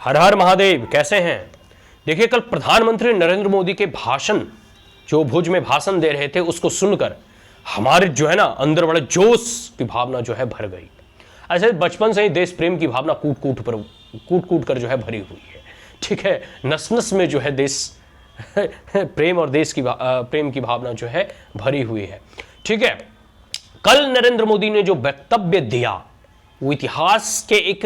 हर हर महादेव। कैसे हैं? देखिए, कल प्रधानमंत्री नरेंद्र मोदी के भाषण, जो भुज में भाषण दे रहे थे, उसको सुनकर हमारे जो है ना अंदर बड़े जोश की भावना जो है भर गई। ऐसे बचपन से ही देश प्रेम की भावना कूट कूट कर जो है भरी हुई है। ठीक है, नस नस में जो है देश प्रेम और देश की प्रेम की भावना जो है भरी हुई है। ठीक है, कल नरेंद्र मोदी ने जो वक्तव्य दिया वो इतिहास के एक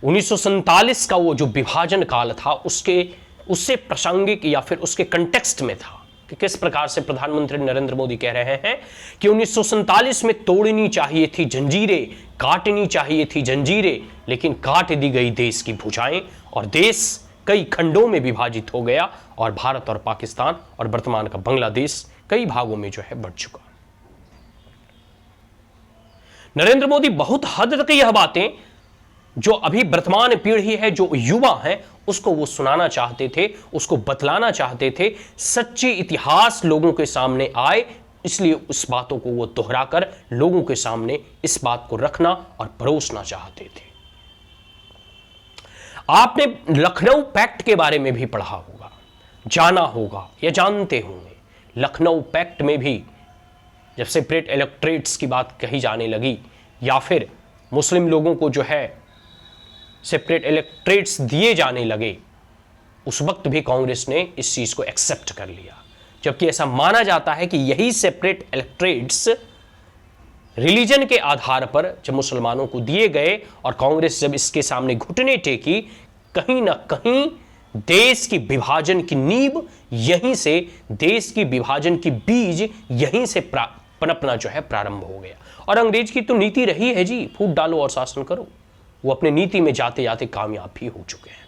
1947 का वो जो विभाजन काल था उससे प्रासंगिक या फिर उसके कंटेक्स्ट में था कि किस प्रकार से प्रधानमंत्री नरेंद्र मोदी कह रहे हैं कि 1947 में तोड़नी चाहिए थी जंजीरें, काटनी चाहिए थी जंजीरें, लेकिन काट दी गई देश की भुजाएं और देश कई खंडों में विभाजित हो गया और भारत और पाकिस्तान और वर्तमान का बांग्लादेश कई भागों में जो है बढ़ चुका। नरेंद्र मोदी बहुत हद तक यह बातें जो अभी वर्तमान पीढ़ी है, जो युवा है, उसको वो सुनाना चाहते थे, उसको बतलाना चाहते थे। सच्ची इतिहास लोगों के सामने आए, इसलिए उस बातों को वो दोहराकर लोगों के सामने इस बात को रखना और परोसना चाहते थे। आपने लखनऊ पैक्ट के बारे में भी पढ़ा होगा, जाना होगा या जानते होंगे। लखनऊ पैक्ट में भी जब सेपरेट इलेक्टोरेट्स की बात कही जाने लगी या फिर मुस्लिम लोगों को जो है सेपरेट इलेक्टोरेट्स दिए जाने लगे, उस वक्त भी कांग्रेस ने इस चीज को एक्सेप्ट कर लिया, जबकि ऐसा माना जाता है कि यही सेपरेट इलेक्टोरेट्स रिलीजन के आधार पर जब मुसलमानों को दिए गए और कांग्रेस जब इसके सामने घुटने टेकी, कहीं ना कहीं देश की विभाजन की नींव यहीं से, देश की विभाजन की बीज यहीं से पनपना जो है प्रारंभ हो गया। और अंग्रेज की तो नीति रही है जी, फूट डालो और शासन करो। वो अपनी नीति में जाते जाते कामयाब भी हो चुके हैं।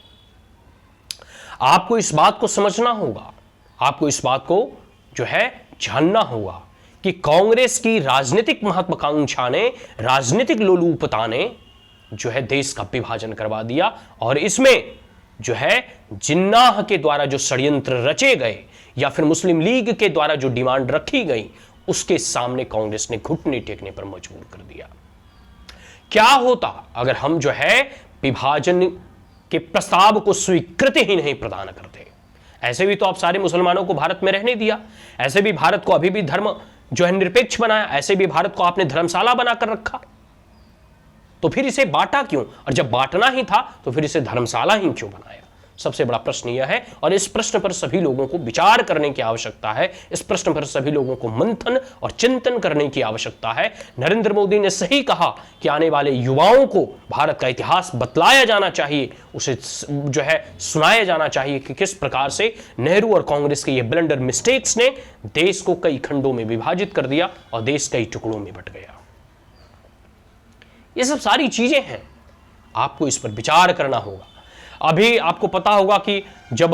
आपको इस बात को समझना होगा, आपको इस बात को जो है जानना होगा कि कांग्रेस की राजनीतिक महत्वाकांक्षा ने, राजनीतिक लोलुपता ने जो है देश का विभाजन करवा दिया। और इसमें जो है जिन्नाह के द्वारा जो षड्यंत्र रचे गए या फिर मुस्लिम लीग के द्वारा जो डिमांड रखी गई, उसके सामने कांग्रेस ने घुटने टेकने पर मजबूर कर दिया। क्या होता अगर हम जो है विभाजन के प्रस्ताव को स्वीकृति ही नहीं प्रदान करते? ऐसे भी तो आप सारे मुसलमानों को भारत में रहने दिया, ऐसे भी भारत को अभी भी धर्म जो है निरपेक्ष बनाया, ऐसे भी भारत को आपने धर्मशाला बनाकर रखा, तो फिर इसे बांटा क्यों? और जब बांटना ही था तो फिर इसे धर्मशाला ही क्यों बनाया? सबसे बड़ा प्रश्न यह है, और इस प्रश्न पर सभी लोगों को विचार करने की आवश्यकता है। इस प्रश्न पर सभी लोगों को मंथन और चिंतन करने की आवश्यकता है। नरेंद्र मोदी ने सही कहा कि आने वाले युवाओं को भारत का इतिहास बतलाया जाना चाहिए, उसे जो है सुनाया जाना चाहिए कि किस प्रकार से नेहरू और कांग्रेस के ये ब्लंडर मिस्टेक्स ने देश को कई खंडों में विभाजित कर दिया और देश कई टुकड़ों में बट गया। ये सब सारी चीजें हैं, आपको इस पर विचार करना होगा। अभी आपको पता होगा कि जब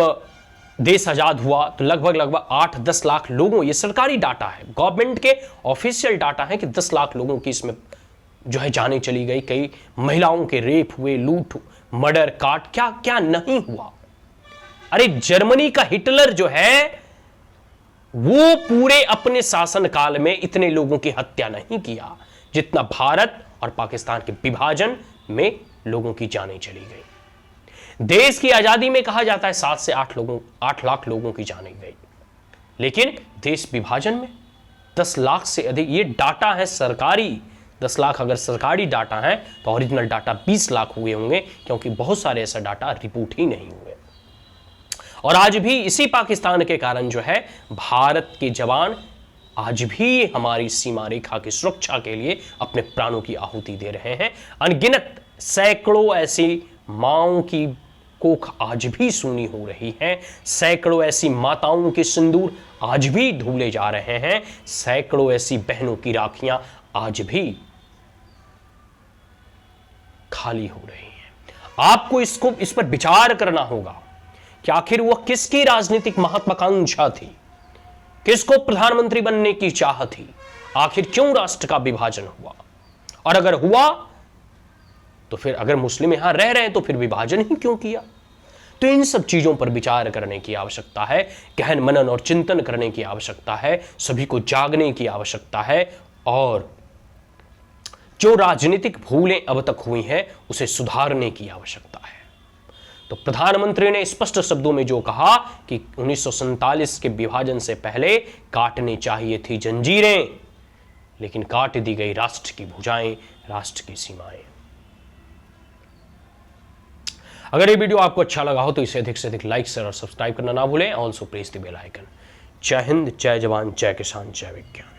देश आजाद हुआ तो लगभग 8-10 लाख लोगों, ये सरकारी डाटा है, गवर्नमेंट के ऑफिशियल डाटा है कि 10 लाख लोगों की इसमें जो है जानें चली गई। कई महिलाओं के रेप हुए, लूट, मर्डर, काट, क्या क्या नहीं हुआ। अरे जर्मनी का हिटलर जो है वो पूरे अपने शासन काल में इतने लोगों की हत्या नहीं किया जितना भारत और पाकिस्तान के विभाजन में लोगों की जानें चली गई। देश की आजादी में कहा जाता है 7 से 8 लाख लोगों की जानें गई, लेकिन देश विभाजन में 10 लाख से अधिक, ये डाटा है सरकारी। 10 लाख अगर सरकारी डाटा है तो ओरिजिनल डाटा 20 लाख हुए होंगे, क्योंकि बहुत सारे ऐसा डाटा रिपोर्ट ही नहीं हुए। और आज भी इसी पाकिस्तान के कारण जो है भारत के जवान आज भी हमारी सीमा रेखा की सुरक्षा के लिए अपने प्राणों की आहुति दे रहे हैं। अनगिनत सैकड़ों ऐसी माओं की कोख आज भी सूनी हो रही है, सैकड़ों ऐसी माताओं के सिंदूर आज भी धुले जा रहे हैं, सैकड़ों ऐसी बहनों की राखियां आज भी खाली हो रही हैं। आपको इस पर विचार करना होगा कि आखिर वह किसकी राजनीतिक महत्वाकांक्षा थी, किसको प्रधानमंत्री बनने की चाह थी, आखिर क्यों राष्ट्र का विभाजन हुआ, और अगर हुआ तो फिर अगर मुस्लिम यहां रह रहे हैं तो फिर विभाजन ही क्यों किया? तो इन सब चीजों पर विचार करने की आवश्यकता है, गहन मनन और चिंतन करने की आवश्यकता है, सभी को जागने की आवश्यकता है, और जो राजनीतिक भूलें अब तक हुई हैं उसे सुधारने की आवश्यकता है। तो प्रधानमंत्री ने स्पष्ट शब्दों में जो कहा कि 1947 के विभाजन से पहले काटनी चाहिए थी जंजीरें, लेकिन काट दी गई राष्ट्र की भुजाएं, राष्ट्र की सीमाएं। अगर ये वीडियो आपको अच्छा लगा हो तो इसे अधिक से अधिक लाइक शेयर और सब्सक्राइब करना ना भूलें। Also press the bell icon. जय हिंद, जय जवान, जय किसान, जय विज्ञान।